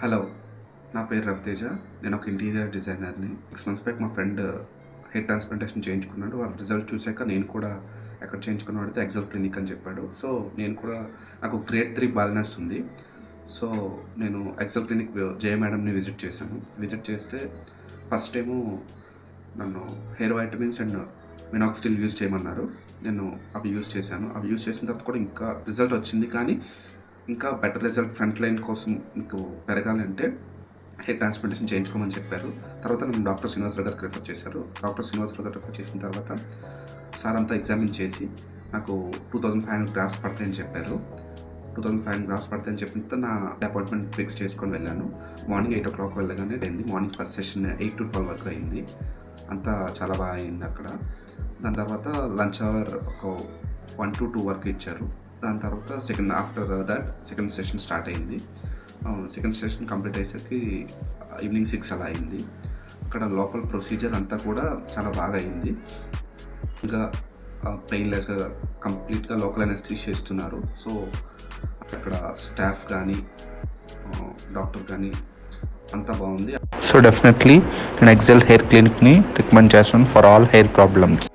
Hello, నా పేరు రవితేజ. నేను ఒక ఇంటీరియర్ డిజైనర్ని. 6 మంత్స్ బ్యాక్ మా ఫ్రెండ్ హెయిర్ ట్రాన్స్ప్లాంటేషన్ చేయించుకున్నాడు. వాళ్ళ రిజల్ట్ చూసాక నేను కూడా ఎక్కడ చేయించుకున్నాడు అడిగితే ఎక్సెల్ క్లినిక్ అని చెప్పాడు. సో నేను కూడా నాకు గ్రేడ్ 3 బాల్నెస్ ఉంది. సో నేను ఎక్సెల్ క్లినిక్ జయ మేడంని విజిట్ చేశాను. విజిట్ చేస్తే ఫస్ట్ ఏమో నన్ను hair vitamins and minoxidil use చేయమన్నారు. నేను అవి యూజ్ చేశాను. అవి యూజ్ చేసిన తర్వాత కూడా ఇంకా రిజల్ట్ వచ్చింది, కానీ ఇంకా బెటర్ రిజల్ట్ ఫ్రంట్ లైన్ కోసం మీకు పెరగాలంటే హెయిర్ ట్రాన్స్ప్లాంటేషన్ చేయించుకోమని చెప్పారు. తర్వాత నన్ను డాక్టర్ శ్రీనివాసరావు గారికి రిఫర్ చేశారు. డాక్టర్ శ్రీనివాసరావు గారు రిఫర్ చేసిన తర్వాత సార్ అంతా ఎగ్జామిన్ చేసి నాకు 2500 గ్రాఫ్స్ పడతాయని చెప్పారు. 2500 గ్రాఫ్స్ పడతాయని చెప్పిన తర్వాత నా అపాయింట్మెంట్ ఫిక్స్ చేసుకొని వెళ్ళాను. మార్నింగ్ 8 o'clock వెళ్ళగానే అయింది. మార్నింగ్ ఫస్ట్ సెషన్ 8 to 12 వరకు అయింది. అంతా చాలా బాగా అయింది అక్కడ. దాని తర్వాత లంచ్ అవర్ ఒక 1 to 2 వరకు ఇచ్చారు. దాని తర్వాత after that second session start అయింది. సెకండ్ సెషన్ కంప్లీట్ అయ్యేసరికి ఈవినింగ్ 6 అలా అయింది. అక్కడ లోపల ప్రొసీజర్ అంతా కూడా చాలా బాగా అయింది. ఇంకా పెయిన్లెస్గా కంప్లీట్గా లోకల్ అనెస్థీషియా ఇస్తున్నారు. సో అక్కడ స్టాఫ్ కానీ డాక్టర్ కానీ అంతా బాగుంది. సో డెఫినెట్లీ నేను ఎక్సెల్ హెయిర్ క్లినిక్ని రికమెండ్ చేస్తాను ఫర్ ఆల్ హెయిర్ ప్రాబ్లమ్స్.